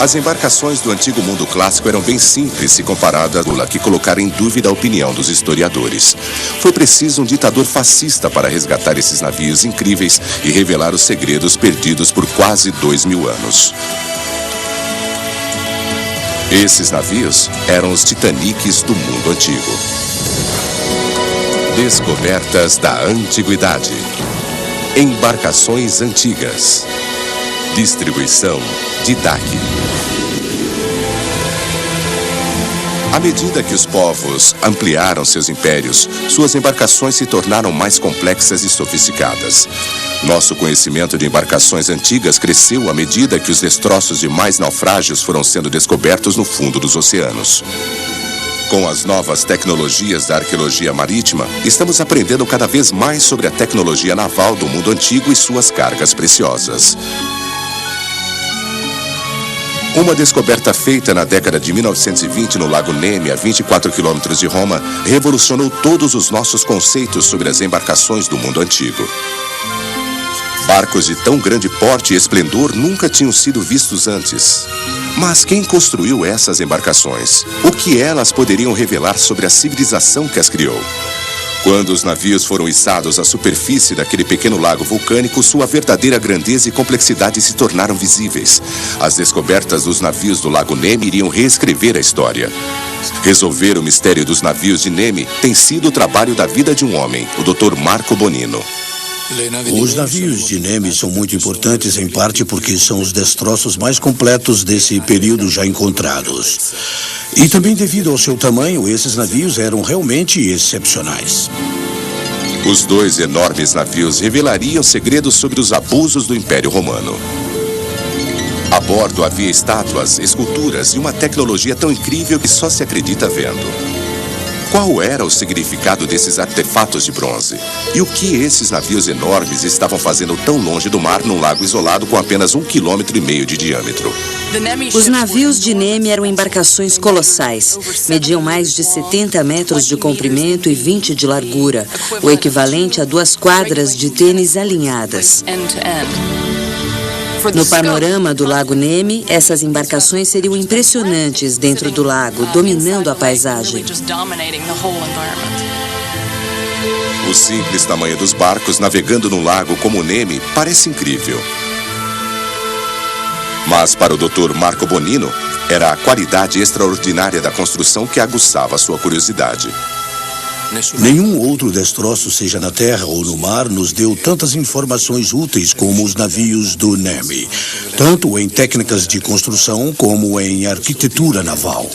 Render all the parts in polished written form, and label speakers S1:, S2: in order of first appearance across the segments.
S1: As embarcações do antigo mundo clássico eram bem simples se comparadas a que colocaram em dúvida a opinião dos historiadores. Foi preciso um ditador fascista para resgatar esses navios incríveis e revelar os segredos perdidos por quase 2000 anos. Esses navios eram os Titanics do mundo antigo. Descobertas da Antiguidade. Embarcações antigas. Distribuição Didac. À medida que os povos ampliaram seus impérios, suas embarcações se tornaram mais complexas e sofisticadas. Nosso conhecimento de embarcações antigas cresceu à medida que os destroços de mais naufrágios foram sendo descobertos no fundo dos oceanos. Com as novas tecnologias da arqueologia marítima, estamos aprendendo cada vez mais sobre a tecnologia naval do mundo antigo e suas cargas preciosas. Uma descoberta feita na década de 1920 no Lago Nemi, a 24 quilômetros de Roma, revolucionou todos os nossos conceitos sobre as embarcações do mundo antigo. Barcos de tão grande porte e esplendor nunca tinham sido vistos antes. Mas quem construiu essas embarcações? O que elas poderiam revelar sobre a civilização que as criou? Quando os navios foram içados à superfície daquele pequeno lago vulcânico, sua verdadeira grandeza e complexidade se tornaram visíveis. As descobertas dos navios do Lago Nemi iriam reescrever a história. Resolver o mistério dos navios de Nemi tem sido o trabalho da vida de um homem, o Dr. Marco Bonino.
S2: Os navios de Nemi são muito importantes em parte porque são os destroços mais completos desse período já encontrados. E também devido ao seu tamanho, esses navios eram realmente excepcionais.
S1: Os dois enormes navios revelariam segredos sobre os abusos do Império Romano. A bordo havia estátuas, esculturas e uma tecnologia tão incrível que só se acredita vendo. Qual era o significado desses artefatos de bronze? E o que esses navios enormes estavam fazendo tão longe do mar num lago isolado com apenas 1,5 km de diâmetro?
S3: Os navios de Nemi eram embarcações colossais. Mediam mais de 70 metros de comprimento e 20 de largura, o equivalente a 2 quadras de tênis alinhadas. No panorama do Lago Nemi, essas embarcações seriam impressionantes dentro do lago, dominando a paisagem.
S1: O simples tamanho dos barcos navegando num lago como o Nemi parece incrível. Mas para o Dr. Marco Bonino, era a qualidade extraordinária da construção que aguçava sua curiosidade.
S2: Nenhum outro destroço, seja na terra ou no mar, nos deu tantas informações úteis como os navios do Nemi, tanto em técnicas de construção como em arquitetura naval.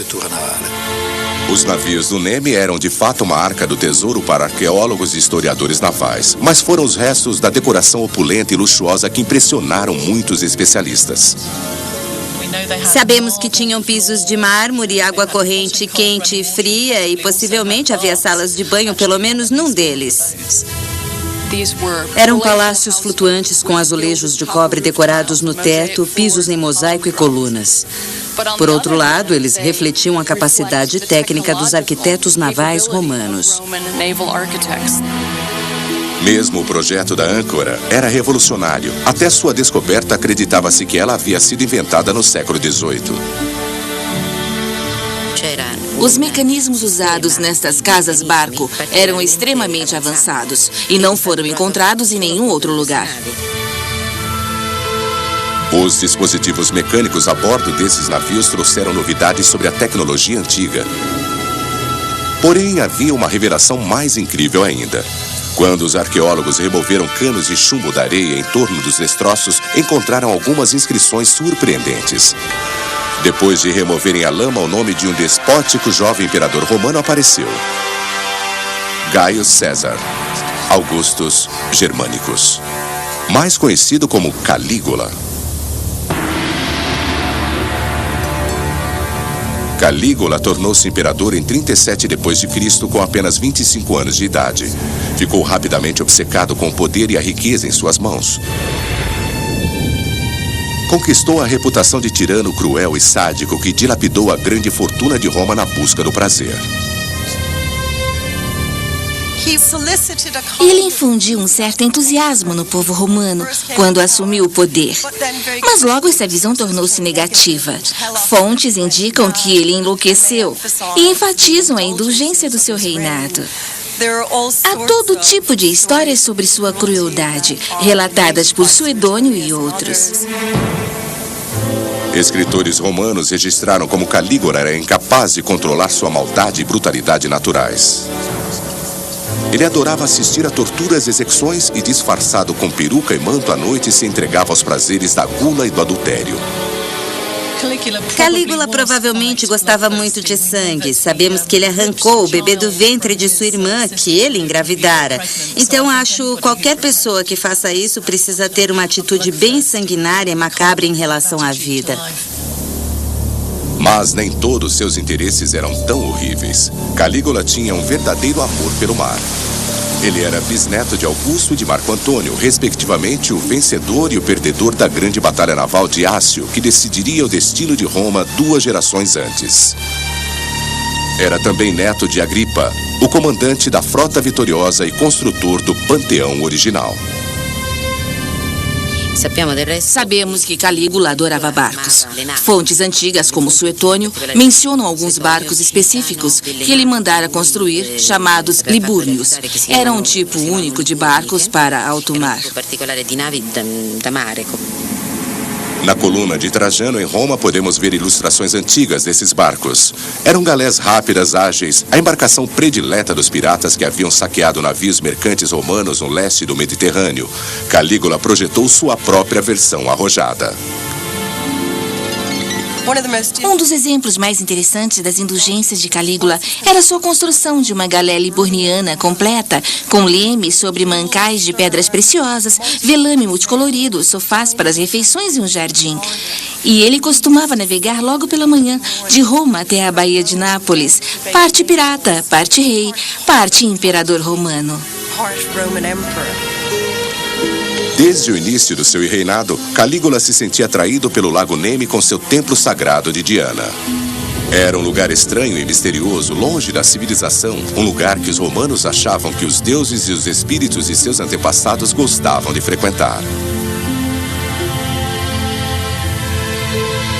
S1: Os navios do Nemi eram de fato uma arca do tesouro para arqueólogos e historiadores navais, mas foram os restos da decoração opulenta e luxuosa que impressionaram muitos especialistas.
S3: Sabemos que tinham pisos de mármore, água corrente quente e fria e possivelmente havia salas de banho, pelo menos num deles. Eram palácios flutuantes com azulejos de cobre decorados no teto, pisos em mosaico e colunas. Por outro lado, eles refletiam a capacidade técnica dos arquitetos navais romanos.
S1: Mesmo o projeto da âncora era revolucionário. Até sua descoberta, acreditava-se que ela havia sido inventada no século XVIII.
S4: Os mecanismos usados nestas casas-barco eram extremamente avançados e não foram encontrados em nenhum outro lugar.
S1: Os dispositivos mecânicos a bordo desses navios trouxeram novidades sobre a tecnologia antiga. Porém, havia uma revelação mais incrível ainda. Quando os arqueólogos removeram canos de chumbo da areia em torno dos destroços, encontraram algumas inscrições surpreendentes. Depois de removerem a lama, o nome de um despótico jovem imperador romano apareceu: Gaio César Augustus Germanicus, mais conhecido como Calígula. Calígula tornou-se imperador em 37 d.C. com apenas 25 anos de idade. Ficou rapidamente obcecado com o poder e a riqueza em suas mãos. Conquistou a reputação de tirano cruel e sádico que dilapidou a grande fortuna de Roma na busca do prazer.
S4: Ele infundiu um certo entusiasmo no povo romano quando assumiu o poder. Mas logo essa visão tornou-se negativa. Fontes indicam que ele enlouqueceu e enfatizam a indulgência do seu reinado. Há todo tipo de histórias sobre sua crueldade, relatadas por Suedônio e outros.
S1: Escritores romanos registraram como Calígula era incapaz de controlar sua maldade e brutalidade naturais. Ele adorava assistir a torturas e execuções e, disfarçado com peruca e manto à noite, se entregava aos prazeres da gula e do adultério.
S3: Calígula provavelmente gostava muito de sangue. Sabemos que ele arrancou o bebê do ventre de sua irmã, que ele engravidara. Então, acho que qualquer pessoa que faça isso precisa ter uma atitude bem sanguinária e macabra em relação à vida.
S1: Mas nem todos seus interesses eram tão horríveis. Calígula tinha um verdadeiro amor pelo mar. Ele era bisneto de Augusto e de Marco Antônio, respectivamente o vencedor e o perdedor da grande batalha naval de Ácio, que decidiria o destino de Roma 2 gerações antes. Era também neto de Agripa, o comandante da frota vitoriosa e construtor do Panteão original.
S4: Sabemos que Calígula adorava barcos. Fontes antigas, como Suetônio, mencionam alguns barcos específicos que ele mandara construir, chamados libúrnios. Era um tipo único de barcos para alto mar.
S1: Na coluna de Trajano, em Roma, podemos ver ilustrações antigas desses barcos. Eram galés rápidas, ágeis, a embarcação predileta dos piratas que haviam saqueado navios mercantes romanos no leste do Mediterrâneo. Calígula projetou sua própria versão arrojada.
S4: Um dos exemplos mais interessantes das indulgências de Calígula era sua construção de uma galé liburniana completa, com leme sobre mancais de pedras preciosas, velame multicolorido, sofás para as refeições e um jardim. E ele costumava navegar logo pela manhã, de Roma até a Baía de Nápoles, parte pirata, parte rei, parte imperador romano.
S1: Desde o início do seu reinado, Calígula se sentia atraído pelo lago Neme com seu templo sagrado de Diana. Era um lugar estranho e misterioso, longe da civilização, um lugar que os romanos achavam que os deuses e os espíritos de seus antepassados gostavam de frequentar.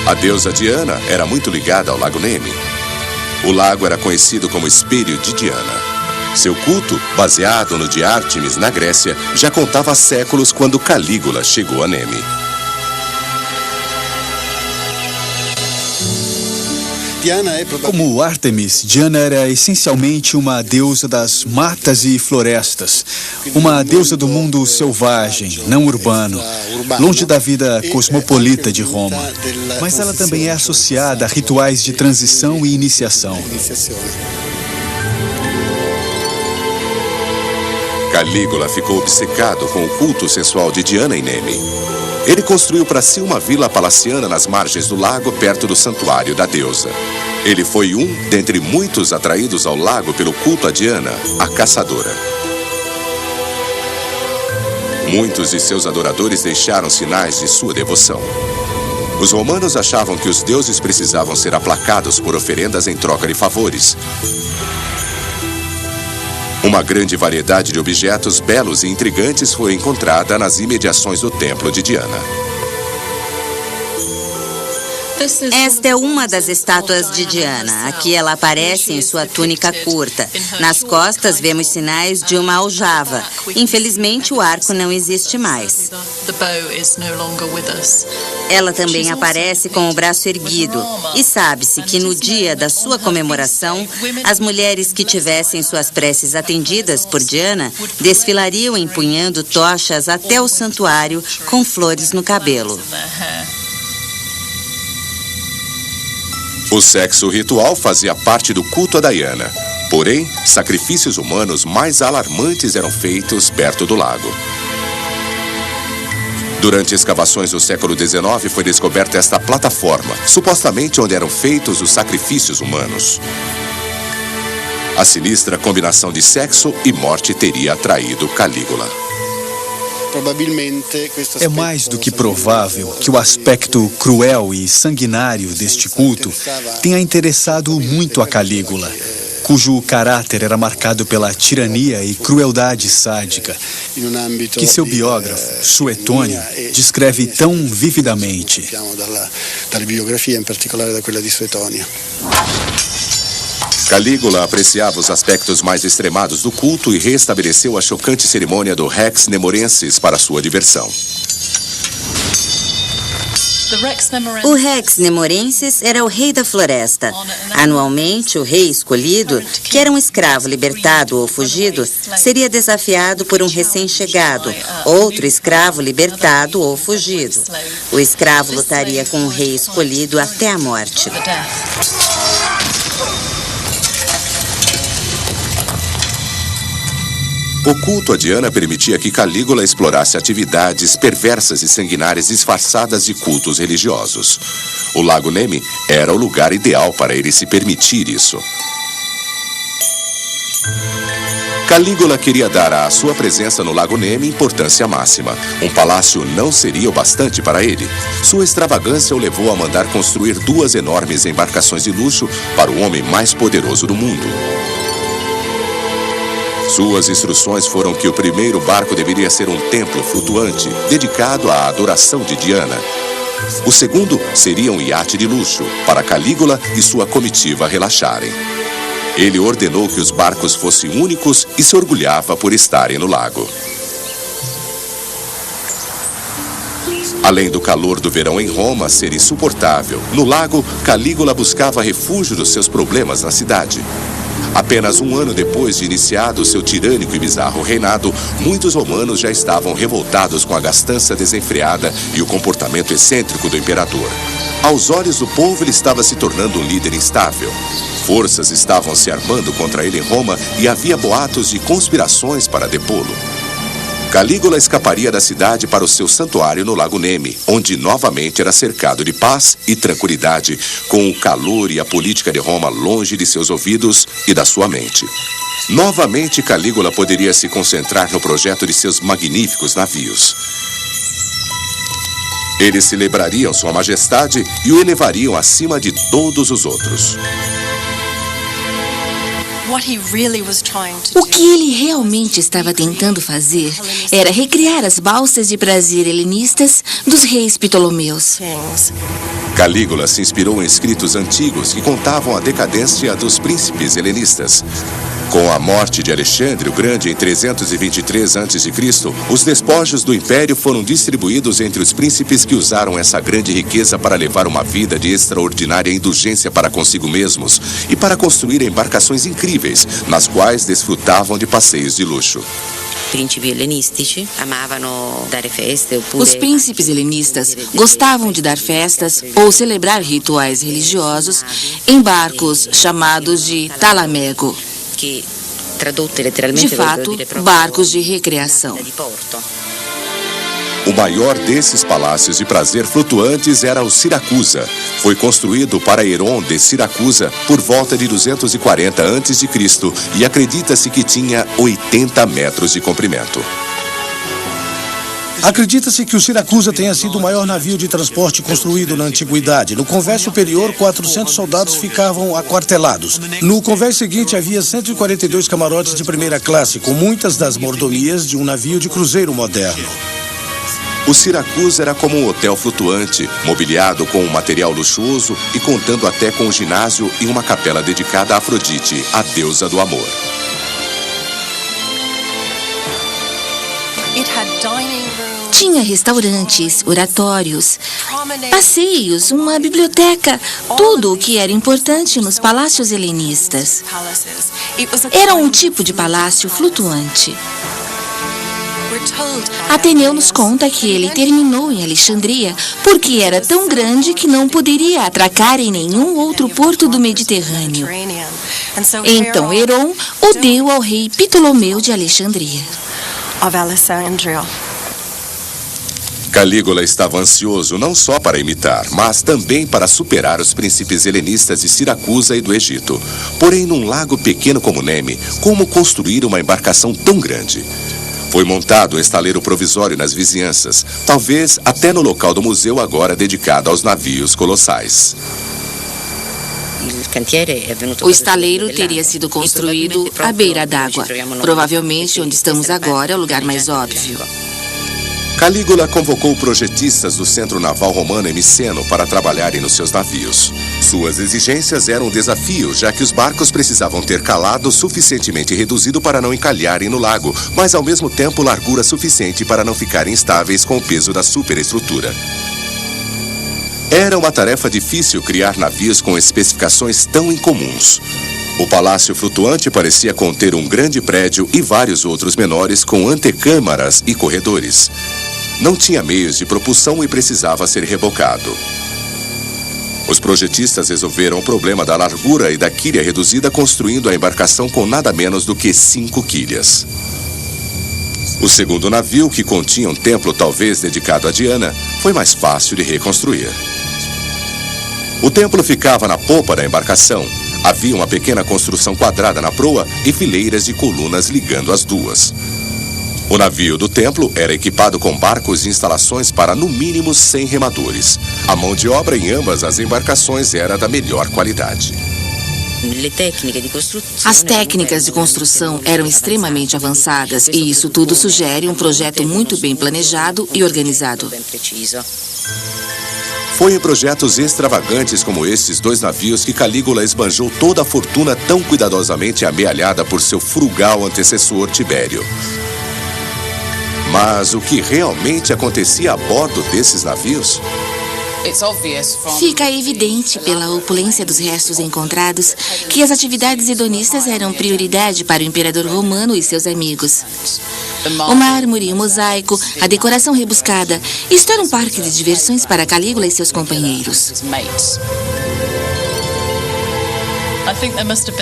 S1: A deusa Diana era muito ligada ao lago Neme. O lago era conhecido como Espelho de Diana. Seu culto, baseado no de Ártemis, na Grécia, já contava séculos quando Calígula chegou a Neme.
S5: Como Ártemis, Diana era essencialmente uma deusa das matas e florestas, uma deusa do mundo selvagem, não urbano, longe da vida cosmopolita de Roma. Mas ela também é associada a rituais de transição e iniciação.
S1: Calígula ficou obcecado com o culto sensual de Diana em Neme. Ele construiu para si uma vila palaciana nas margens do lago, perto do santuário da deusa. Ele foi um dentre muitos atraídos ao lago pelo culto a Diana, a caçadora. Muitos de seus adoradores deixaram sinais de sua devoção. Os romanos achavam que os deuses precisavam ser aplacados por oferendas em troca de favores. Uma grande variedade de objetos belos e intrigantes foi encontrada nas imediações do templo de Diana.
S3: Esta é uma das estátuas de Diana. Aqui ela aparece em sua túnica curta. Nas costas vemos sinais de uma aljava. Infelizmente, o arco não existe mais. Ela também aparece com o braço erguido. E sabe-se que no dia da sua comemoração, as mulheres que tivessem suas preces atendidas por Diana desfilariam empunhando tochas até o santuário com flores no cabelo.
S1: O sexo ritual fazia parte do culto a Diana. Porém, sacrifícios humanos mais alarmantes eram feitos perto do lago. Durante escavações do século XIX, foi descoberta esta plataforma, supostamente onde eram feitos os sacrifícios humanos. A sinistra combinação de sexo e morte teria atraído Calígula.
S5: É mais do que provável que o aspecto cruel e sanguinário deste culto tenha interessado muito a Calígula. cujo caráter era marcado pela tirania e crueldade sádica, que seu biógrafo, Suetônio, descreve tão vividamente.
S1: Calígula apreciava os aspectos mais extremados do culto e reestabeleceu a chocante cerimônia do Rex Nemorensis para sua diversão.
S3: O Rex Nemorensis era o rei da floresta. Anualmente, o rei escolhido, que era um escravo libertado ou fugido, seria desafiado por um recém-chegado, outro escravo libertado ou fugido. O escravo lutaria com o rei escolhido até a morte.
S1: O culto a Diana permitia que Calígula explorasse atividades perversas e sanguinárias disfarçadas de cultos religiosos. O Lago Nemi era o lugar ideal para ele se permitir isso. Calígula queria dar à sua presença no Lago Nemi importância máxima. Um palácio não seria o bastante para ele. Sua extravagância o levou a mandar construir 2 enormes embarcações de luxo para o homem mais poderoso do mundo. Suas instruções foram que o primeiro barco deveria ser um templo flutuante, dedicado à adoração de Diana. O segundo seria um iate de luxo, para Calígula e sua comitiva relaxarem. Ele ordenou que os barcos fossem únicos e se orgulhava por estarem no lago. Além do calor do verão em Roma ser insuportável, no lago, Calígula buscava refúgio dos seus problemas na cidade. Apenas um ano depois de iniciado seu tirânico e bizarro reinado, muitos romanos já estavam revoltados com a gastança desenfreada e o comportamento excêntrico do imperador. Aos olhos do povo, ele estava se tornando um líder instável. Forças estavam se armando contra ele em Roma e havia boatos de conspirações para depô-lo. Calígula escaparia da cidade para o seu santuário no Lago Nemi, onde novamente era cercado de paz e tranquilidade, com o calor e a política de Roma longe de seus ouvidos e da sua mente. Novamente, Calígula poderia se concentrar no projeto de seus magníficos navios. Eles celebrariam Sua Majestade e o elevariam acima de todos os outros.
S4: O que ele realmente estava tentando fazer era recriar as balsas de prazer helenistas dos reis Ptolomeus.
S1: Calígula se inspirou em escritos antigos que contavam a decadência dos príncipes helenistas. Com a morte de Alexandre o Grande em 323 a.C., os despojos do império foram distribuídos entre os príncipes que usaram essa grande riqueza para levar uma vida de extraordinária indulgência para consigo mesmos e para construir embarcações incríveis, nas quais desfrutavam de passeios de luxo.
S4: Os príncipes helenistas gostavam de dar festas ou celebrar rituais religiosos em barcos chamados de talamego. De fato, barcos de recreação.
S1: O maior desses palácios de prazer flutuantes era o Siracusa. Foi construído para Herón de Siracusa por volta de 240 a.C. e acredita-se que tinha 80 metros de comprimento.
S2: Acredita-se que o Siracusa tenha sido o maior navio de transporte construído na antiguidade. No convés superior, 400 soldados ficavam aquartelados. No convés seguinte, havia 142 camarotes de primeira classe, com muitas das mordomias de um navio de cruzeiro moderno.
S1: O Siracusa era como um hotel flutuante, mobiliado com um material luxuoso e contando até com um ginásio e uma capela dedicada a Afrodite, a deusa do amor.
S4: Tinha restaurantes, oratórios, passeios, uma biblioteca, tudo o que era importante nos palácios helenistas. Era um tipo de palácio flutuante. Ateneu nos conta que ele terminou em Alexandria porque era tão grande que não poderia atracar em nenhum outro porto do Mediterrâneo. Então Herón o deu ao rei Ptolomeu de Alexandria.
S1: Calígula estava ansioso não só para imitar, mas também para superar os príncipes helenistas de Siracusa e do Egito. Porém, num lago pequeno como Nemi, como construir uma embarcação tão grande? Foi montado um estaleiro provisório nas vizinhanças, talvez até no local do museu agora dedicado aos navios colossais.
S4: O estaleiro teria sido construído à beira d'água. Provavelmente onde estamos agora é o lugar mais óbvio.
S1: Calígula convocou projetistas do Centro Naval Romano em Miceno para trabalharem nos seus navios. Suas exigências eram um desafio, já que os barcos precisavam ter calado suficientemente reduzido para não encalharem no lago, mas ao mesmo tempo largura suficiente para não ficarem instáveis com o peso da superestrutura. Era uma tarefa difícil criar navios com especificações tão incomuns. O palácio flutuante parecia conter um grande prédio e vários outros menores com antecâmaras e corredores. Não tinha meios de propulsão e precisava ser rebocado. Os projetistas resolveram o problema da largura e da quilha reduzida construindo a embarcação com nada menos do que 5 quilhas. O segundo navio, que continha um templo talvez dedicado a Diana, foi mais fácil de reconstruir. O templo ficava na popa da embarcação. Havia uma pequena construção quadrada na proa e fileiras de colunas ligando as duas. O navio do templo era equipado com barcos e instalações para no mínimo 100 remadores. A mão de obra em ambas as embarcações era da melhor qualidade.
S4: As técnicas de construção eram extremamente avançadas e isso tudo sugere um projeto muito bem planejado e organizado.
S1: Foi em projetos extravagantes como esses 2 navios que Calígula esbanjou toda a fortuna tão cuidadosamente amealhada por seu frugal antecessor Tibério. Mas o que realmente acontecia a bordo desses navios?
S4: Fica evidente pela opulência dos restos encontrados que as atividades hedonistas eram prioridade para o imperador romano e seus amigos. O mármore, o mosaico, a decoração rebuscada. Isto era um parque de diversões para Calígula e seus companheiros.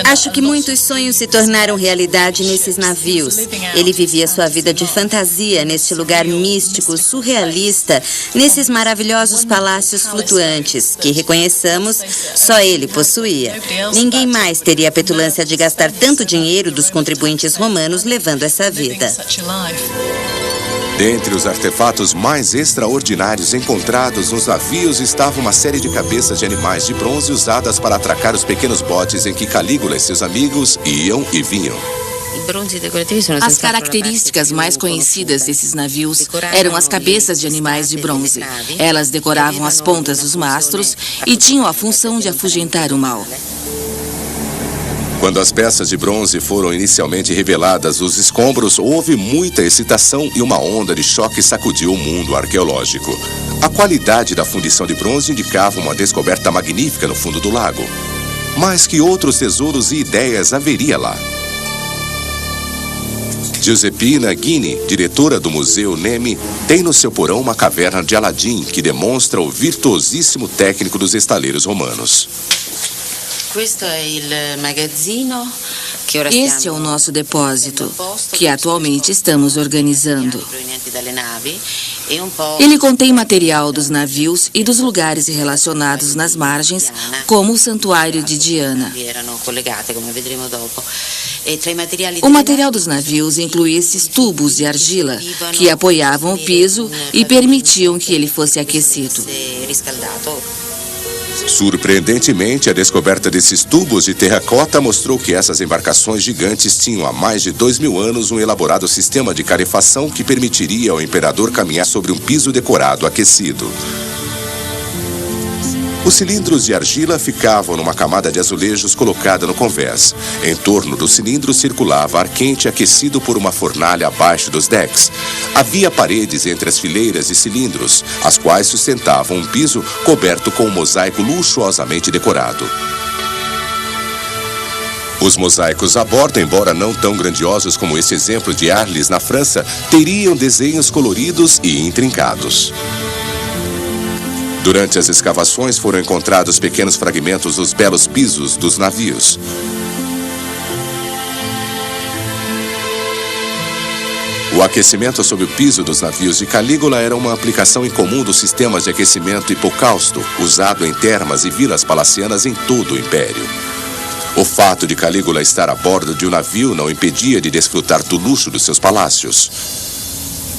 S3: Acho que muitos sonhos se tornaram realidade nesses navios. Ele vivia sua vida de fantasia neste lugar místico, surrealista, nesses maravilhosos palácios flutuantes, que, reconheçamos, só ele possuía. Ninguém mais teria a petulância de gastar tanto dinheiro dos contribuintes romanos levando essa vida.
S1: Dentre os artefatos mais extraordinários encontrados nos navios estava uma série de cabeças de animais de bronze usadas para atracar os pequenos botes em que Calígula e seus amigos iam e vinham.
S4: As características mais conhecidas desses navios eram as cabeças de animais de bronze. Elas decoravam as pontas dos mastros e tinham a função de afugentar o mal.
S1: Quando as peças de bronze foram inicialmente reveladas dos escombros, houve muita excitação e uma onda de choque sacudiu o mundo arqueológico. A qualidade da fundição de bronze indicava uma descoberta magnífica no fundo do lago. Mas que outros tesouros e ideias haveria lá? Giuseppina Ghini, diretora do Museu Nemi, tem no seu porão uma caverna de Aladim que demonstra o virtuosíssimo técnico dos estaleiros romanos.
S4: Este é o nosso depósito, que atualmente estamos organizando. Ele contém material dos navios e dos lugares relacionados nas margens, como o Santuário de Diana. O material dos navios inclui esses tubos de argila que apoiavam o piso e permitiam que ele fosse aquecido.
S1: Surpreendentemente, a descoberta desses tubos de terracota mostrou que essas embarcações gigantes tinham há mais de 2000 anos um elaborado sistema de carefação que permitiria ao imperador caminhar sobre um piso decorado aquecido. Os cilindros de argila ficavam numa camada de azulejos colocada no convés. Em torno do cilindro circulava ar quente aquecido por uma fornalha abaixo dos decks. Havia paredes entre as fileiras de cilindros, as quais sustentavam um piso coberto com um mosaico luxuosamente decorado. Os mosaicos a bordo, embora não tão grandiosos como este exemplo de Arles na França, teriam desenhos coloridos e intrincados. Durante as escavações foram encontrados pequenos fragmentos dos belos pisos dos navios. O aquecimento sob o piso dos navios de Calígula era uma aplicação incomum dos sistemas de aquecimento hipocausto, usado em termas e vilas palacianas em todo o Império. O fato de Calígula estar a bordo de um navio não impedia de desfrutar do luxo dos seus palácios.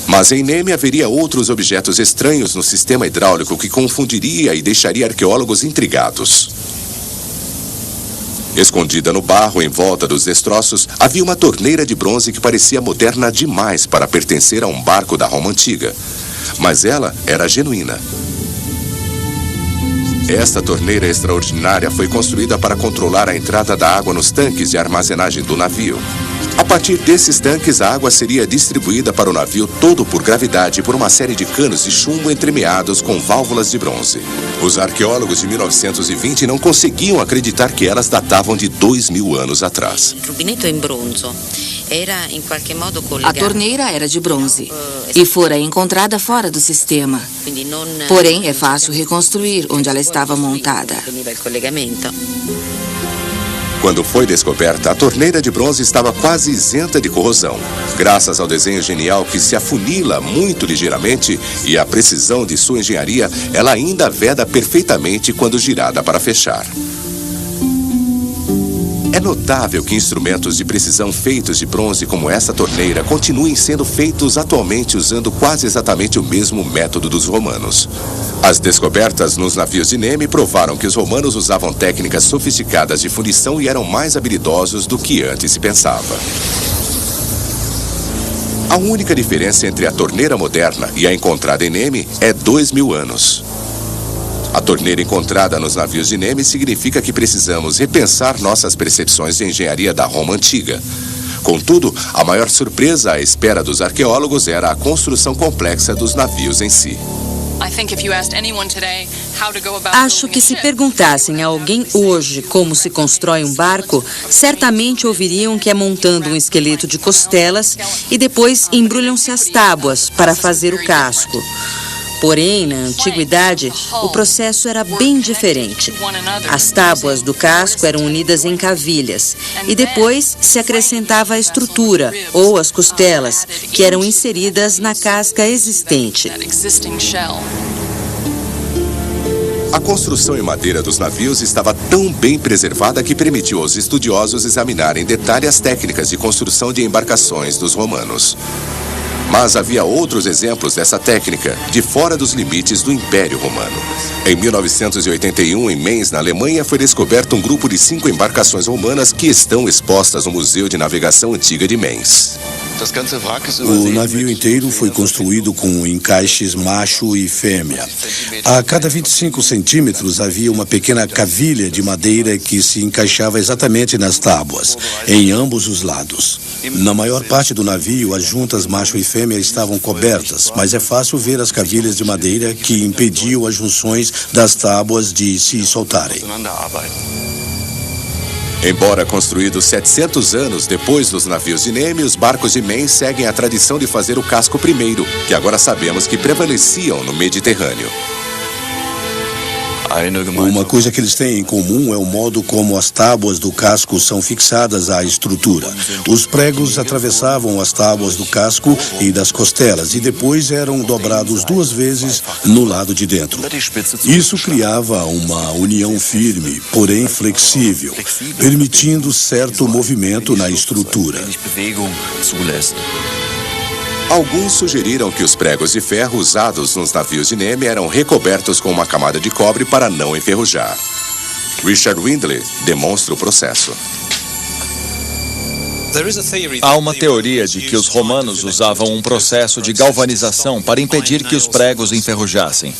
S1: Mas em Nemi haveria outros objetos estranhos no sistema hidráulico que confundiria e deixaria arqueólogos intrigados. Escondida no barro em volta dos destroços, havia uma torneira de bronze que parecia moderna demais para pertencer a um barco da Roma antiga. Mas ela era genuína. Esta torneira extraordinária foi construída para controlar a entrada da água nos tanques de armazenagem do navio. A partir desses tanques, a água seria distribuída para o navio todo por gravidade por uma série de canos de chumbo entremeados com válvulas de bronze. Os arqueólogos de 1920 não conseguiam acreditar que elas datavam de 2000 anos atrás.
S4: A torneira era de bronze e fora encontrada fora do sistema. Porém, é fácil reconstruir onde ela estava montada.
S1: Quando foi descoberta, a torneira de bronze estava quase isenta de corrosão, graças ao desenho genial que se afunila muito ligeiramente e à precisão de sua engenharia, ela ainda veda perfeitamente quando girada para fechar. É notável que instrumentos de precisão feitos de bronze como essa torneira continuem sendo feitos atualmente usando quase exatamente o mesmo método dos romanos. As descobertas nos navios de Neme provaram que os romanos usavam técnicas sofisticadas de fundição e eram mais habilidosos do que antes se pensava. A única diferença entre a torneira moderna e a encontrada em Neme é 2000 anos. A torneira encontrada nos navios de Neme significa que precisamos repensar nossas percepções de engenharia da Roma antiga. Contudo, a maior surpresa à espera dos arqueólogos era a construção complexa dos navios em si.
S3: Acho que se perguntassem a alguém hoje como se constrói um barco, certamente ouviriam que é montando um esqueleto de costelas e depois embrulham-se as tábuas para fazer o casco. Porém, na antiguidade, o processo era bem diferente. As tábuas do casco eram unidas em cavilhas e depois se acrescentava a estrutura ou as costelas, que eram inseridas na casca existente.
S1: A construção em madeira dos navios estava tão bem preservada que permitiu aos estudiosos examinarem em detalhe as técnicas de construção de embarcações dos romanos. Mas havia outros exemplos dessa técnica, de fora dos limites do Império Romano. Em 1981, em Mainz, na Alemanha, foi descoberto um grupo de 5 embarcações romanas que estão expostas no Museu de Navegação Antiga de Mainz.
S2: O navio inteiro foi construído com encaixes macho e fêmea. A cada 25 centímetros havia uma pequena cavilha de madeira que se encaixava exatamente nas tábuas, em ambos os lados. Na maior parte do navio, as juntas macho e fêmea estavam cobertas, mas é fácil ver as cavilhas de madeira que impediam as junções das tábuas de se soltarem.
S1: Embora construídos 700 anos depois dos navios de Neme, os barcos de Mainz seguem a tradição de fazer o casco primeiro, que agora sabemos que prevaleciam no Mediterrâneo.
S2: Uma coisa que eles têm em comum é o modo como as tábuas do casco são fixadas à estrutura. Os pregos atravessavam as tábuas do casco e das costelas e depois eram dobrados 2 vezes no lado de dentro. Isso criava uma união firme, porém flexível, permitindo certo movimento na estrutura.
S1: Alguns sugeriram que os pregos de ferro usados nos navios de Neme eram recobertos com uma camada de cobre para não enferrujar. Richard Windley demonstra o processo.
S6: Há uma teoria de que os romanos usavam um processo de galvanização para impedir que os pregos enferrujassem.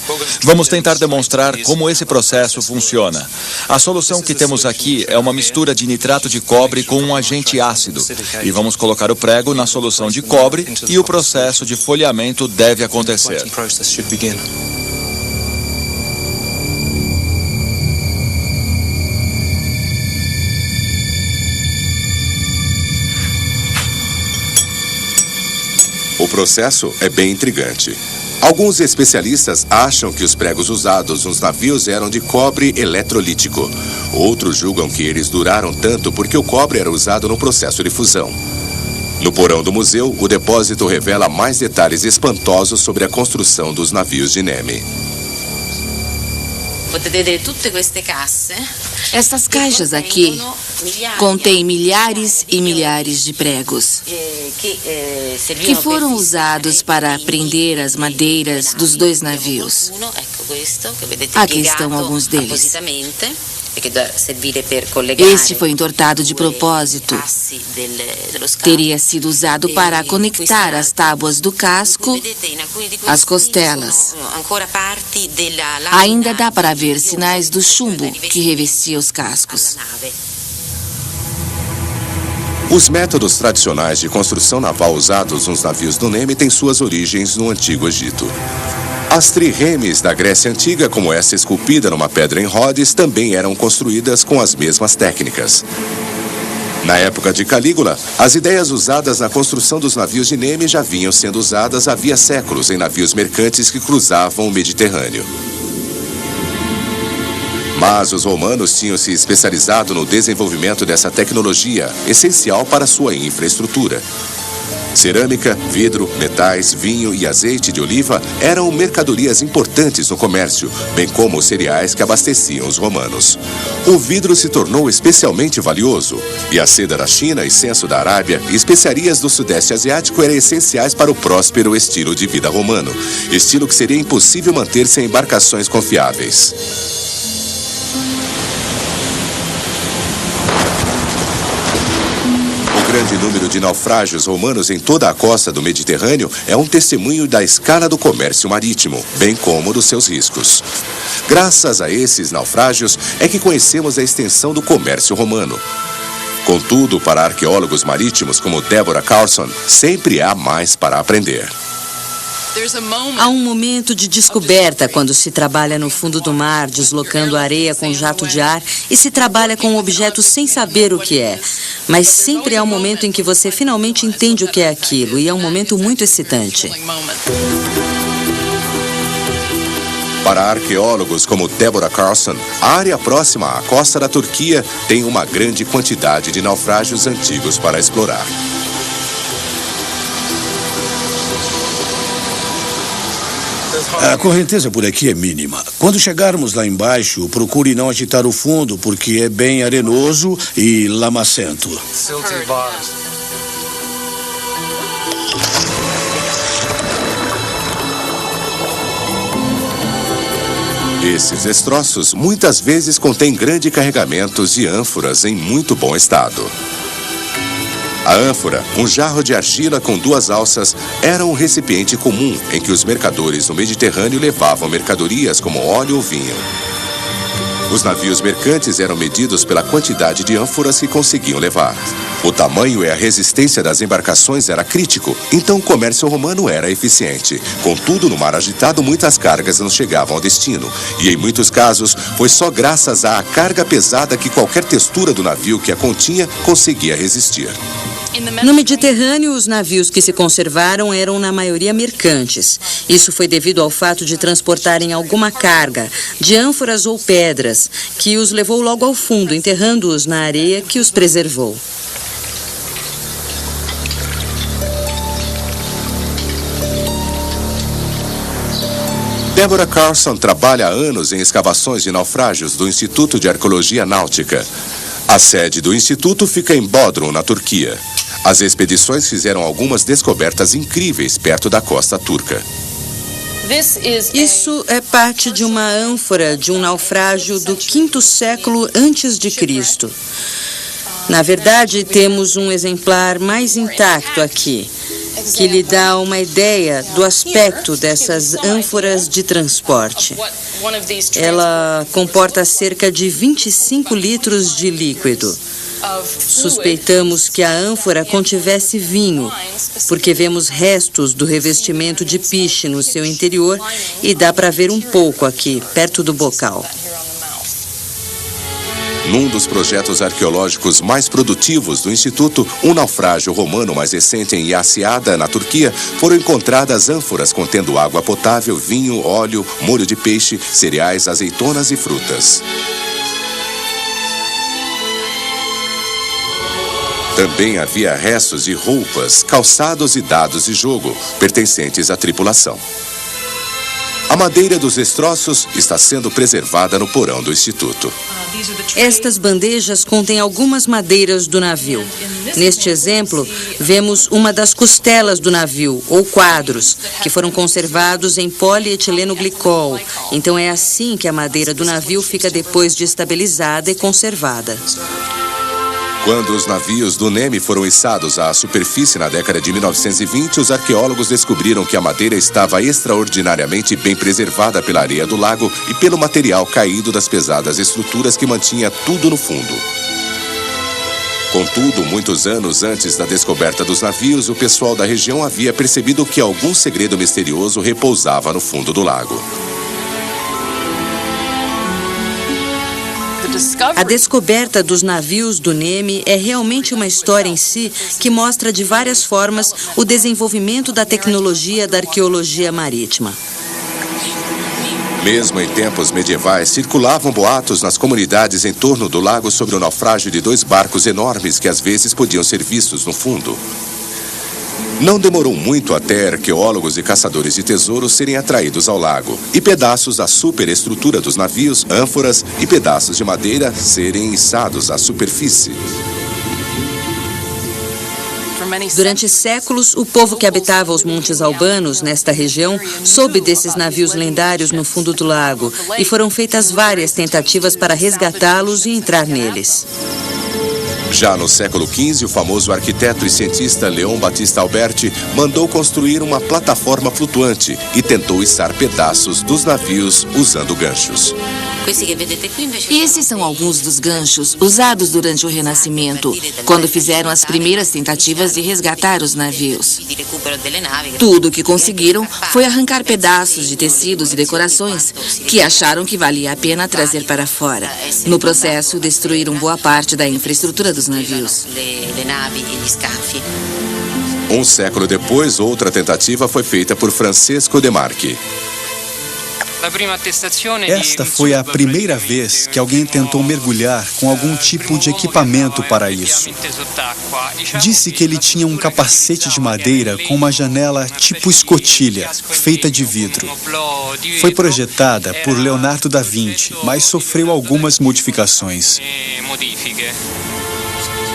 S6: Vamos tentar demonstrar como esse processo funciona. A solução que temos aqui é uma mistura de nitrato de cobre com um agente ácido. E vamos colocar o prego na solução de cobre e o processo de folheamento deve acontecer.
S1: O processo é bem intrigante. Alguns especialistas acham que os pregos usados nos navios eram de cobre eletrolítico. Outros julgam que eles duraram tanto porque o cobre era usado no processo de fusão. No porão do museu, o depósito revela mais detalhes espantosos sobre a construção dos navios de Neme.
S4: Essas caixas aqui contêm milhares e milhares de pregos que foram usados para prender as madeiras dos 2 navios. Aqui estão alguns deles. Este foi entortado de propósito. Teria sido usado para conectar as tábuas do casco às costelas. Ainda dá para ver sinais do chumbo que revestia os cascos.
S1: Os métodos tradicionais de construção naval usados nos navios do Neme têm suas origens no Antigo Egito. As triremes da Grécia Antiga, como essa esculpida numa pedra em Rhodes, também eram construídas com as mesmas técnicas. Na época de Calígula, as ideias usadas na construção dos navios de Neme já vinham sendo usadas havia séculos em navios mercantes que cruzavam o Mediterrâneo. Mas os romanos tinham se especializado no desenvolvimento dessa tecnologia, essencial para sua infraestrutura. Cerâmica, vidro, metais, vinho e azeite de oliva eram mercadorias importantes no comércio, bem como os cereais que abasteciam os romanos. O vidro se tornou especialmente valioso, e a seda da China, incenso da Arábia e especiarias do Sudeste Asiático eram essenciais para o próspero estilo de vida romano, estilo que seria impossível manter sem embarcações confiáveis. O grande número de naufrágios romanos em toda a costa do Mediterrâneo é um testemunho da escala do comércio marítimo, bem como dos seus riscos. Graças a esses naufrágios é que conhecemos a extensão do comércio romano. Contudo, para arqueólogos marítimos como Deborah Carlson, sempre há mais para aprender.
S3: Há um momento de descoberta quando se trabalha no fundo do mar, deslocando a areia com jato de ar e se trabalha com um objeto sem saber o que é. Mas sempre há um momento em que você finalmente entende o que é aquilo, e é um momento muito excitante.
S1: Para arqueólogos como Deborah Carlson, a área próxima à costa da Turquia tem uma grande quantidade de naufrágios antigos para explorar.
S2: A correnteza por aqui é mínima. Quando chegarmos lá embaixo, procure não agitar o fundo, porque é bem arenoso e lamacento.
S1: Esses destroços muitas vezes contêm grandes carregamentos de ânforas em muito bom estado. A ânfora, um jarro de argila com 2 alças, era um recipiente comum em que os mercadores no Mediterrâneo levavam mercadorias como óleo ou vinho. Os navios mercantes eram medidos pela quantidade de ânforas que conseguiam levar. O tamanho e a resistência das embarcações era crítico, então o comércio romano era eficiente. Contudo, no mar agitado, muitas cargas não chegavam ao destino. E em muitos casos, foi só graças à carga pesada que qualquer textura do navio que a continha conseguia resistir.
S3: No Mediterrâneo, os navios que se conservaram eram, na maioria, mercantes. Isso foi devido ao fato de transportarem alguma carga, de ânforas ou pedras, que os levou logo ao fundo, enterrando-os na areia que os preservou.
S1: Deborah Carlson trabalha há anos em escavações de naufrágios do Instituto de Arqueologia Náutica. A sede do instituto fica em Bodrum, na Turquia. As expedições fizeram algumas descobertas incríveis perto da costa turca.
S3: Isso é parte de uma ânfora de um naufrágio do 5º século antes de Cristo. Na verdade, temos um exemplar mais intacto aqui, que lhe dá uma ideia do aspecto dessas ânforas de transporte. Ela comporta cerca de 25 litros de líquido. Suspeitamos que a ânfora contivesse vinho, porque vemos restos do revestimento de piche no seu interior e dá para ver um pouco aqui, perto do bocal.
S1: Num dos projetos arqueológicos mais produtivos do Instituto, um naufrágio romano mais recente em Yassiada, na Turquia, foram encontradas ânforas contendo água potável, vinho, óleo, molho de peixe, cereais, azeitonas e frutas. Também havia restos de roupas, calçados e dados de jogo, pertencentes à tripulação. A madeira dos destroços está sendo preservada no porão do Instituto.
S3: Estas bandejas contêm algumas madeiras do navio. Neste exemplo, vemos uma das costelas do navio, ou quadros, que foram conservados em polietileno glicol. Então é assim que a madeira do navio fica depois de estabilizada e conservada.
S1: Quando os navios do NEMI foram içados à superfície na década de 1920, os arqueólogos descobriram que a madeira estava extraordinariamente bem preservada pela areia do lago e pelo material caído das pesadas estruturas que mantinha tudo no fundo. Contudo, muitos anos antes da descoberta dos navios, o pessoal da região havia percebido que algum segredo misterioso repousava no fundo do lago.
S3: A descoberta dos navios do NEMI é realmente uma história em si que mostra de várias formas o desenvolvimento da tecnologia da arqueologia marítima.
S1: Mesmo em tempos medievais, circulavam boatos nas comunidades em torno do lago sobre o naufrágio de 2 barcos enormes que às vezes podiam ser vistos no fundo. Não demorou muito até arqueólogos e caçadores de tesouros serem atraídos ao lago e pedaços da superestrutura dos navios, ânforas e pedaços de madeira serem içados à superfície.
S3: Durante séculos, o povo que habitava os Montes Albanos, nesta região, soube desses navios lendários no fundo do lago e foram feitas várias tentativas para resgatá-los e entrar neles.
S1: Já no século XV, o famoso arquiteto e cientista Leon Battista Alberti mandou construir uma plataforma flutuante e tentou içar pedaços dos navios usando ganchos.
S4: Esses são alguns dos ganchos usados durante o Renascimento, quando fizeram as primeiras tentativas de resgatar os navios. Tudo o que conseguiram foi arrancar pedaços de tecidos e decorações que acharam que valia a pena trazer para fora. No processo, destruíram boa parte da infraestrutura dos navios.
S1: Um século depois, outra tentativa foi feita por Francesco De Marchi.
S5: Esta foi a primeira vez que alguém tentou mergulhar com algum tipo de equipamento para isso. Disse que ele tinha um capacete de madeira com uma janela tipo escotilha, feita de vidro. Foi projetada por Leonardo da Vinci, mas sofreu algumas modificações.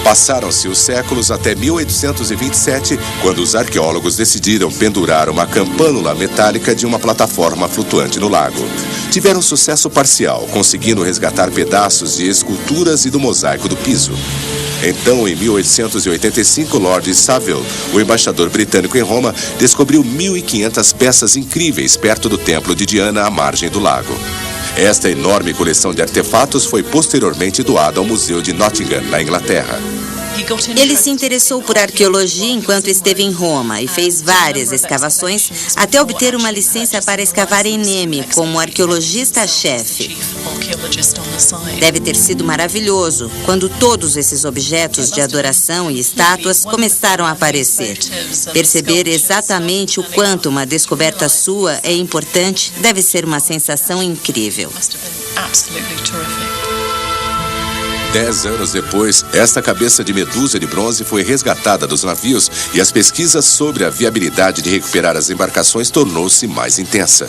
S1: Passaram-se os séculos até 1827, quando os arqueólogos decidiram pendurar uma campânula metálica de uma plataforma flutuante no lago. Tiveram sucesso parcial, conseguindo resgatar pedaços de esculturas e do mosaico do piso. Então, em 1885, Lord Saville, o embaixador britânico em Roma, descobriu 1.500 peças incríveis perto do templo de Diana, à margem do lago. Esta enorme coleção de artefatos foi posteriormente doada ao Museu de Nottingham, na Inglaterra.
S3: Ele se interessou por arqueologia enquanto esteve em Roma e fez várias escavações até obter uma licença para escavar em NEMI como arqueologista-chefe. Deve ter sido maravilhoso quando todos esses objetos de adoração e estátuas começaram a aparecer. Perceber exatamente o quanto uma descoberta sua é importante deve ser uma sensação incrível.
S1: 10 anos depois, esta cabeça de medusa de bronze foi resgatada dos navios e as pesquisas sobre a viabilidade de recuperar as embarcações tornou-se mais intensa.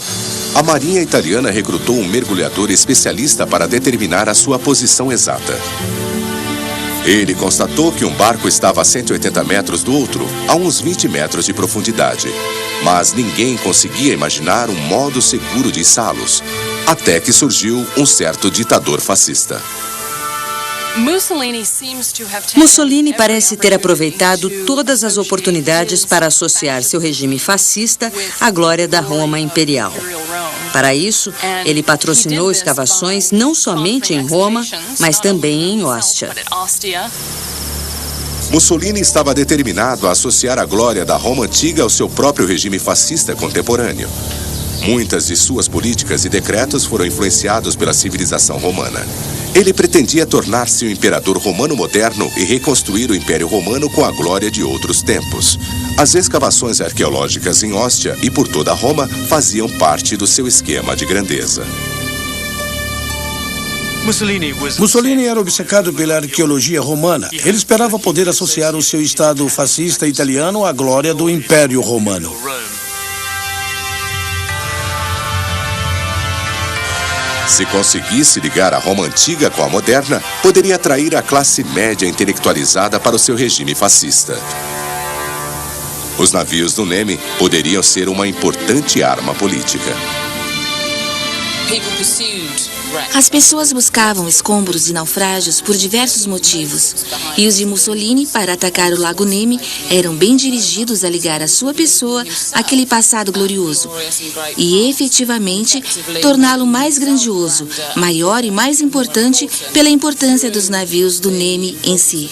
S1: A Marinha Italiana recrutou um mergulhador especialista para determinar a sua posição exata. Ele constatou que um barco estava a 180 metros do outro, a uns 20 metros de profundidade. Mas ninguém conseguia imaginar um modo seguro de içá-los, até que surgiu um certo ditador fascista.
S3: Mussolini parece ter aproveitado todas as oportunidades para associar seu regime fascista à glória da Roma imperial. Para isso, ele patrocinou escavações não somente em Roma, mas também em Ostia.
S1: Mussolini estava determinado a associar a glória da Roma antiga ao seu próprio regime fascista contemporâneo. Muitas de suas políticas e decretos foram influenciados pela civilização romana. Ele pretendia tornar-se um imperador romano moderno e reconstruir o Império Romano com a glória de outros tempos. As escavações arqueológicas em Ostia e por toda Roma faziam parte do seu esquema de grandeza.
S2: Mussolini era obcecado pela arqueologia romana. Ele esperava poder associar o seu Estado fascista italiano à glória do Império Romano.
S1: Se conseguisse ligar a Roma antiga com a moderna, poderia atrair a classe média intelectualizada para o seu regime fascista. Os navios do Nemi poderiam ser uma importante arma política.
S4: As pessoas buscavam escombros de naufrágios por diversos motivos, e os de Mussolini, para atacar o Lago Nemi, eram bem dirigidos a ligar a sua pessoa àquele passado glorioso e, efetivamente, torná-lo mais grandioso, maior e mais importante pela importância dos navios do Nemi em si.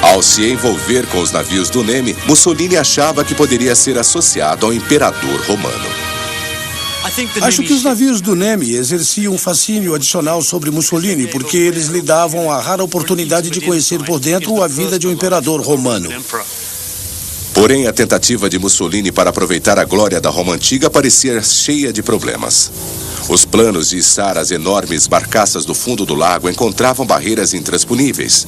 S1: Ao se envolver com os navios do Nemi, Mussolini achava que poderia ser associado ao imperador romano.
S2: Acho que os navios do Nemi exerciam um fascínio adicional sobre Mussolini, porque eles lhe davam a rara oportunidade de conhecer por dentro a vida de um imperador romano.
S1: Porém, a tentativa de Mussolini para aproveitar a glória da Roma antiga parecia cheia de problemas. Os planos de içar as enormes barcaças do fundo do lago encontravam barreiras intransponíveis.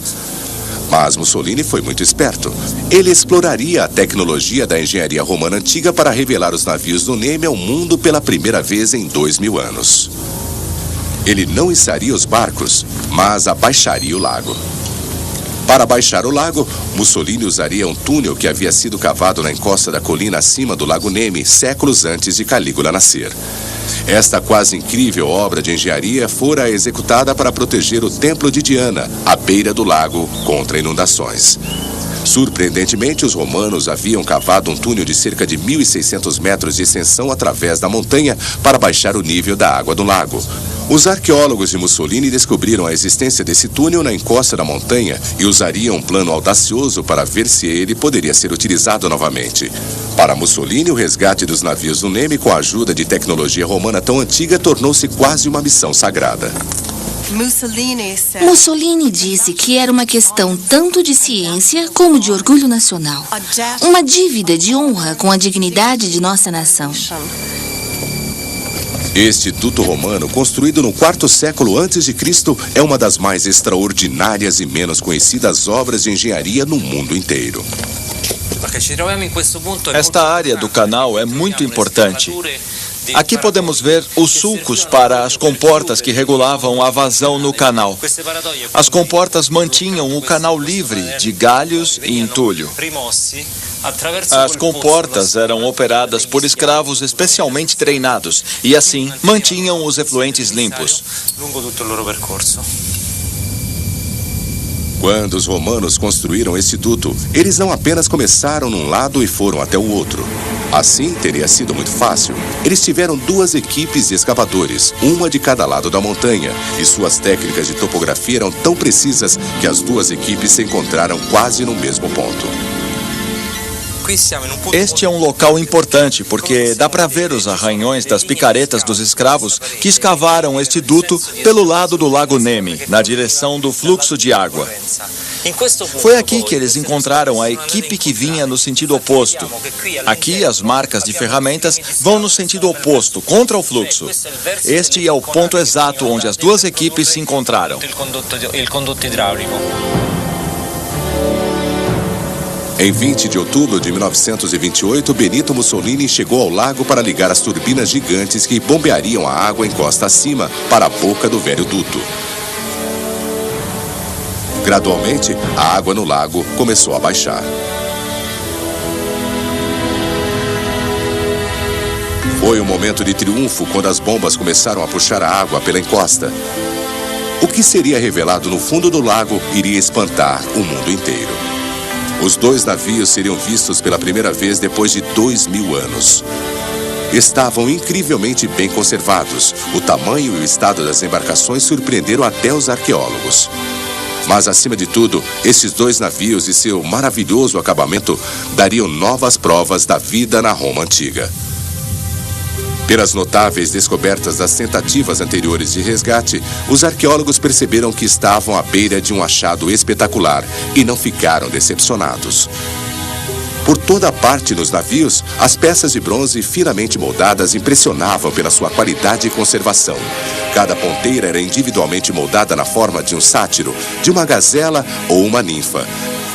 S1: Mas Mussolini foi muito esperto. Ele exploraria a tecnologia da engenharia romana antiga para revelar os navios do Nemi ao mundo pela primeira vez em 2000 anos. Ele não içaria os barcos, mas abaixaria o lago. Para abaixar o lago, Mussolini usaria um túnel que havia sido cavado na encosta da colina acima do Lago Nemi, séculos antes de Calígula nascer. Esta quase incrível obra de engenharia fora executada para proteger o Templo de Diana, à beira do lago, contra inundações. Surpreendentemente, os romanos haviam cavado um túnel de cerca de 1.600 metros de extensão através da montanha para baixar o nível da água do lago. Os arqueólogos de Mussolini descobriram a existência desse túnel na encosta da montanha e usariam um plano audacioso para ver se ele poderia ser utilizado novamente. Para Mussolini, o resgate dos navios do Nemi com a ajuda de tecnologia romana tão antiga tornou-se quase uma missão sagrada.
S4: Mussolini disse que era uma questão tanto de ciência como de orgulho nacional. Uma dívida de honra com a dignidade de nossa nação.
S1: Este duto romano, construído no IV século a.C., é uma das mais extraordinárias e menos conhecidas obras de engenharia no mundo inteiro.
S6: Esta área do canal é muito importante. Aqui podemos ver os sulcos para as comportas que regulavam a vazão no canal. As comportas mantinham o canal livre de galhos e entulho. As comportas eram operadas por escravos especialmente treinados e, assim, mantinham os efluentes limpos.
S1: Quando os romanos construíram este duto, eles não apenas começaram num lado e foram até o outro. Assim, teria sido muito fácil. Eles tiveram duas equipes de escavadores, uma de cada lado da montanha, e suas técnicas de topografia eram tão precisas que as duas equipes se encontraram quase no mesmo ponto.
S6: Este é um local importante porque dá para ver os arranhões das picaretas dos escravos que escavaram este duto pelo lado do Lago Nemi, na direção do fluxo de água. Foi aqui que eles encontraram a equipe que vinha no sentido oposto. Aqui, as marcas de ferramentas vão no sentido oposto, contra o fluxo. Este é o ponto exato onde as duas equipes se encontraram.
S1: Em 20 de outubro de 1928, Benito Mussolini chegou ao lago para ligar as turbinas gigantes que bombeariam a água em costa acima para a boca do velho duto. Gradualmente, a água no lago começou a baixar. Foi um momento de triunfo quando as bombas começaram a puxar a água pela encosta. O que seria revelado no fundo do lago iria espantar o mundo inteiro. Os dois navios seriam vistos pela primeira vez depois de 2000 anos. Estavam incrivelmente bem conservados. O tamanho e o estado das embarcações surpreenderam até os arqueólogos. Mas, acima de tudo, esses dois navios e seu maravilhoso acabamento dariam novas provas da vida na Roma antiga. Pelas notáveis descobertas das tentativas anteriores de resgate, os arqueólogos perceberam que estavam à beira de um achado espetacular e não ficaram decepcionados. Por toda parte nos navios, as peças de bronze finamente moldadas impressionavam pela sua qualidade e conservação. Cada ponteira era individualmente moldada na forma de um sátiro, de uma gazela ou uma ninfa.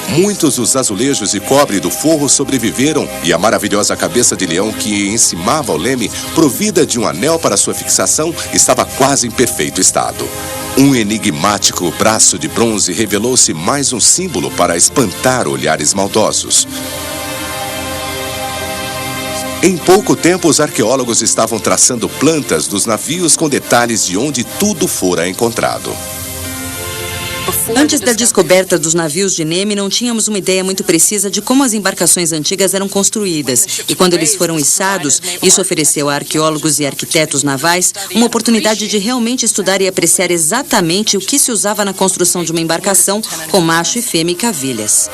S1: Muitos dos azulejos de cobre do forro sobreviveram e a maravilhosa cabeça de leão que encimava o leme, provida de um anel para sua fixação, estava quase em perfeito estado. Um enigmático braço de bronze revelou-se mais um símbolo para espantar olhares maldosos. Em pouco tempo, os arqueólogos estavam traçando plantas dos navios com detalhes de onde tudo fora encontrado.
S3: Antes da descoberta dos navios de Nemi, não tínhamos uma ideia muito precisa de como as embarcações antigas eram construídas. E quando eles foram içados, isso ofereceu a arqueólogos e arquitetos navais uma oportunidade de realmente estudar e apreciar exatamente o que se usava na construção de uma embarcação com macho e fêmea e cavilhas.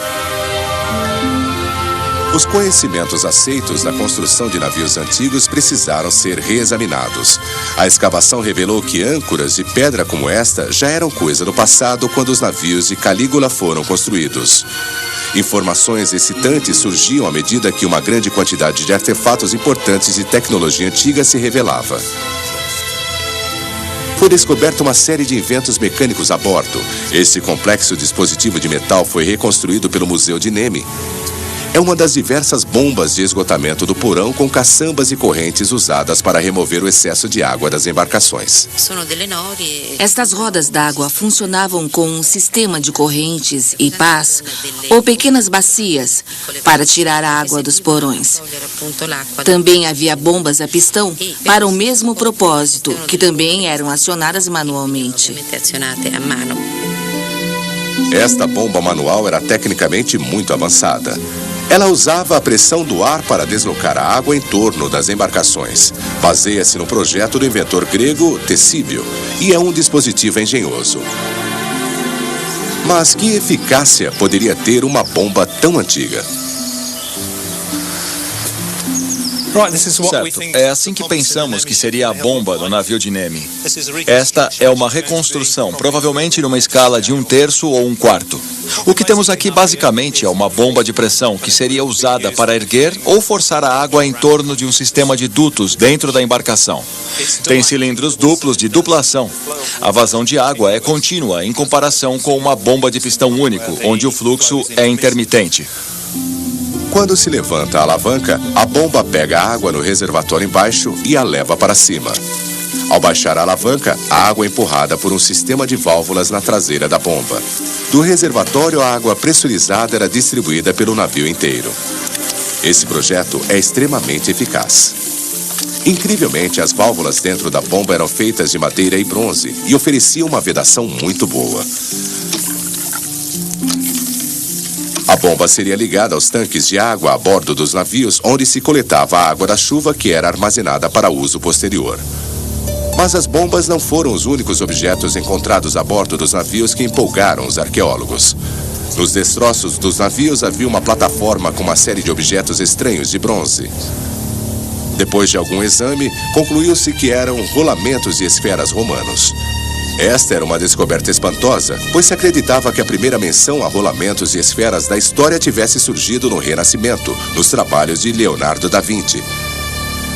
S1: Os conhecimentos aceitos da construção de navios antigos precisaram ser reexaminados. A escavação revelou que âncoras de pedra como esta já eram coisa do passado quando os navios de Calígula foram construídos. Informações excitantes surgiam à medida que uma grande quantidade de artefatos importantes de tecnologia antiga se revelava. Foi descoberta uma série de inventos mecânicos a bordo. Este complexo dispositivo de metal foi reconstruído pelo Museu de Nemi. É uma das diversas bombas de esgotamento do porão com caçambas e correntes usadas para remover o excesso de água das embarcações.
S4: Estas rodas d'água funcionavam com um sistema de correntes e pás ou pequenas bacias para tirar a água dos porões. Também havia bombas a pistão para o mesmo propósito, que também eram acionadas manualmente.
S1: Esta bomba manual era tecnicamente muito avançada. Ela usava a pressão do ar para deslocar a água em torno das embarcações. Baseia-se no projeto do inventor grego Tesíbio e é um dispositivo engenhoso. Mas que eficácia poderia ter uma bomba tão antiga?
S6: Certo, é assim que pensamos que seria a bomba do navio de Nemi. Esta é uma reconstrução, provavelmente numa escala de 1/3 ou 1/4. O que temos aqui basicamente é uma bomba de pressão que seria usada para erguer ou forçar a água em torno de um sistema de dutos dentro da embarcação. Tem cilindros duplos de duplação. A vazão de água é contínua em comparação com uma bomba de pistão único, onde o fluxo é intermitente.
S1: Quando se levanta a alavanca, a bomba pega a água no reservatório embaixo e a leva para cima. Ao baixar a alavanca, a água é empurrada por um sistema de válvulas na traseira da bomba. Do reservatório, a água pressurizada era distribuída pelo navio inteiro. Esse projeto é extremamente eficaz. Incrivelmente, as válvulas dentro da bomba eram feitas de madeira e bronze e ofereciam uma vedação muito boa. A bomba seria ligada aos tanques de água a bordo dos navios, onde se coletava a água da chuva que era armazenada para uso posterior. Mas as bombas não foram os únicos objetos encontrados a bordo dos navios que empolgaram os arqueólogos. Nos destroços dos navios havia uma plataforma com uma série de objetos estranhos de bronze. Depois de algum exame, concluiu-se que eram rolamentos de esferas romanos. Esta era uma descoberta espantosa, pois se acreditava que a primeira menção a rolamentos e esferas da história tivesse surgido no Renascimento, nos trabalhos de Leonardo da Vinci.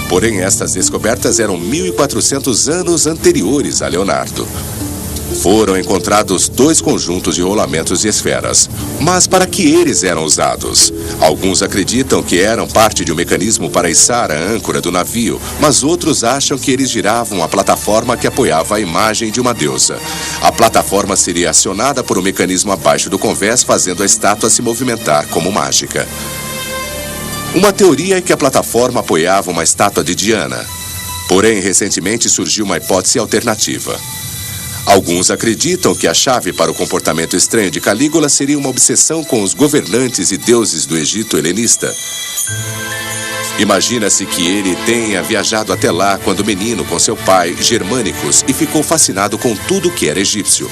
S1: Porém, estas descobertas eram 1400 anos anteriores a Leonardo. Foram encontrados 2 conjuntos de rolamentos e esferas. Mas para que eles eram usados? Alguns acreditam que eram parte de um mecanismo para içar a âncora do navio, mas outros acham que eles giravam a plataforma que apoiava a imagem de uma deusa. A plataforma seria acionada por um mecanismo abaixo do convés, fazendo a estátua se movimentar como mágica. Uma teoria é que a plataforma apoiava uma estátua de Diana. Porém, recentemente surgiu uma hipótese alternativa. Alguns acreditam que a chave para o comportamento estranho de Calígula seria uma obsessão com os governantes e deuses do Egito helenista. Imagina-se que ele tenha viajado até lá quando menino com seu pai, Germânicos, e ficou fascinado com tudo que era egípcio.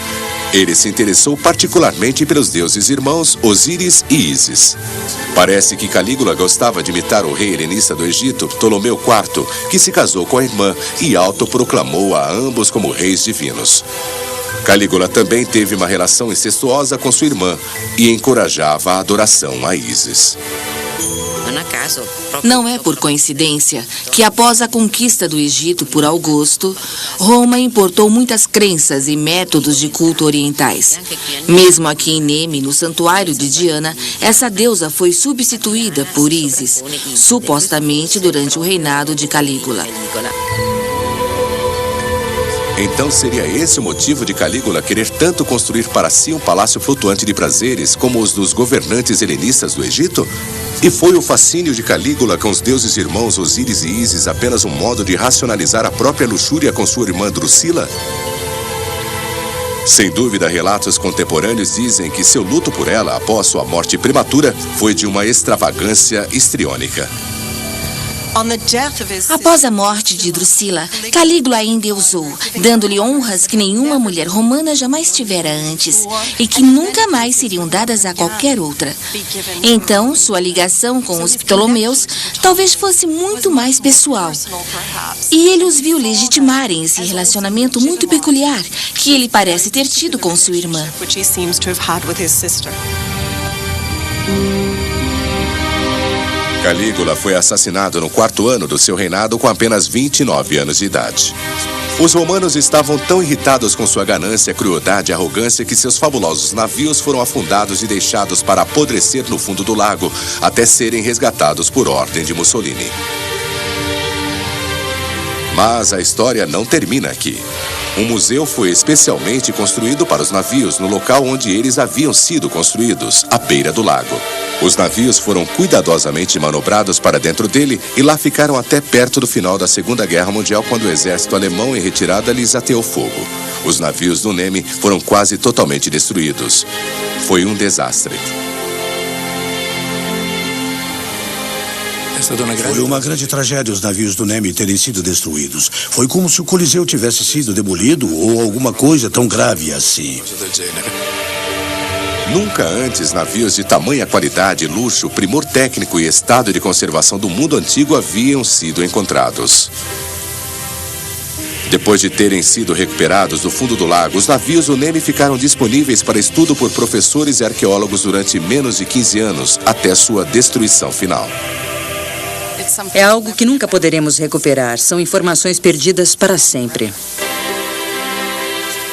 S1: Ele se interessou particularmente pelos deuses irmãos Osíris e Ísis. Parece que Calígula gostava de imitar o rei helenista do Egito, Ptolomeu IV, que se casou com a irmã e autoproclamou a ambos como reis divinos. Calígula também teve uma relação incestuosa com sua irmã e encorajava a adoração a Ísis.
S4: Não é por coincidência que, após a conquista do Egito por Augusto, Roma importou muitas crenças e métodos de culto orientais. Mesmo aqui em Nemi, no santuário de Diana, essa deusa foi substituída por Ísis, supostamente durante o reinado de Calígula.
S1: Então seria esse o motivo de Calígula querer tanto construir para si um palácio flutuante de prazeres como os dos governantes helenistas do Egito? E foi o fascínio de Calígula com os deuses irmãos Osíris e Ísis apenas um modo de racionalizar a própria luxúria com sua irmã Drusila? Sem dúvida, relatos contemporâneos dizem que seu luto por ela após sua morte prematura foi de uma extravagância histriônica.
S4: Após a morte de Drusila, Calígula a endeusou, dando-lhe honras que nenhuma mulher romana jamais tivera antes e que nunca mais seriam dadas a qualquer outra. Então, sua ligação com os Ptolomeus talvez fosse muito mais pessoal. E ele os viu legitimarem esse relacionamento muito peculiar que ele parece ter tido com sua irmã.
S1: Calígula foi assassinado no 4º ano do seu reinado com apenas 29 anos de idade. Os romanos estavam tão irritados com sua ganância, crueldade e arrogância que seus fabulosos navios foram afundados e deixados para apodrecer no fundo do lago, até serem resgatados por ordem de Mussolini. Mas a história não termina aqui. Um museu foi especialmente construído para os navios no local onde eles haviam sido construídos, à beira do lago. Os navios foram cuidadosamente manobrados para dentro dele e lá ficaram até perto do final da Segunda Guerra Mundial, quando o exército alemão em retirada lhes ateou fogo. Os navios do Nemi foram quase totalmente destruídos. Foi um desastre.
S2: Foi uma grande tragédia os navios do Nemi terem sido destruídos. Foi como se o Coliseu tivesse sido demolido ou alguma coisa tão grave assim.
S1: Nunca antes navios de tamanha qualidade, luxo, primor técnico e estado de conservação do mundo antigo haviam sido encontrados. Depois de terem sido recuperados do fundo do lago, os navios do Nemi ficaram disponíveis para estudo por professores e arqueólogos durante menos de 15 anos, até sua destruição final.
S7: É algo que nunca poderemos recuperar. São informações perdidas para sempre.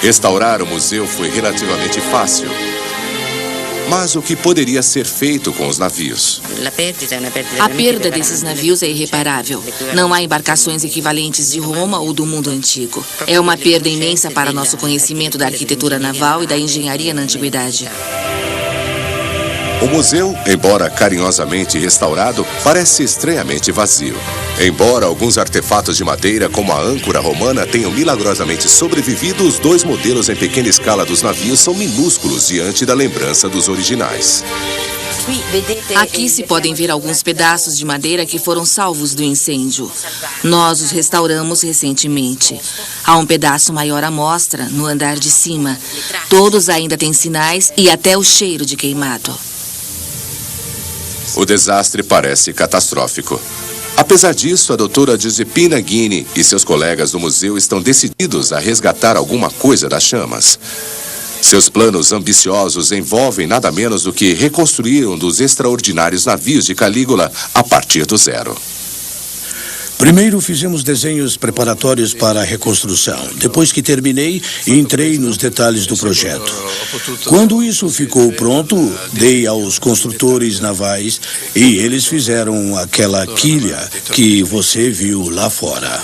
S1: Restaurar o museu foi relativamente fácil. Mas o que poderia ser feito com os navios?
S4: A perda desses navios é irreparável. Não há embarcações equivalentes de Roma ou do mundo antigo. É uma perda imensa para nosso conhecimento da arquitetura naval e da engenharia na antiguidade.
S1: O museu, embora carinhosamente restaurado, parece estranhamente vazio. Embora alguns artefatos de madeira, como a âncora romana, tenham milagrosamente sobrevivido, os dois modelos em pequena escala dos navios são minúsculos diante da lembrança dos originais.
S4: Aqui se podem ver alguns pedaços de madeira que foram salvos do incêndio. Nós os restauramos recentemente. Há um pedaço maior à mostra, no andar de cima. Todos ainda têm sinais e até o cheiro de queimado.
S1: O desastre parece catastrófico. Apesar disso, a doutora Giuseppina Ghini e seus colegas do museu estão decididos a resgatar alguma coisa das chamas. Seus planos ambiciosos envolvem nada menos do que reconstruir um dos extraordinários navios de Calígula a partir do zero.
S2: Primeiro fizemos desenhos preparatórios para a reconstrução. Depois que terminei, entrei nos detalhes do projeto. Quando isso ficou pronto, dei aos construtores navais e eles fizeram aquela quilha que você viu lá fora.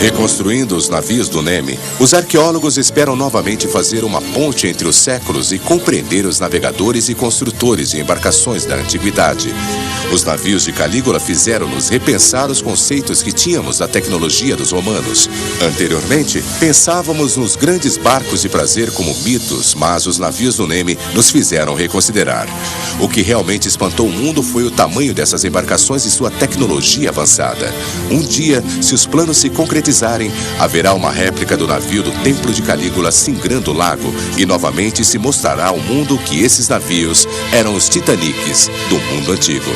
S1: Reconstruindo os navios do Nemi, os arqueólogos esperam novamente fazer uma ponte entre os séculos e compreender os navegadores e construtores de embarcações da antiguidade. Os navios de Calígula fizeram-nos repensar os conceitos que tínhamos da tecnologia dos romanos. Anteriormente, pensávamos nos grandes barcos de prazer como mitos, mas os navios do Nemi nos fizeram reconsiderar. O que realmente espantou o mundo foi o tamanho dessas embarcações e sua tecnologia avançada. Um dia, se os planos se concretizarem, haverá uma réplica do navio do Templo de Calígula singrando o lago e novamente se mostrará ao mundo que esses navios eram os Titanics do mundo antigo.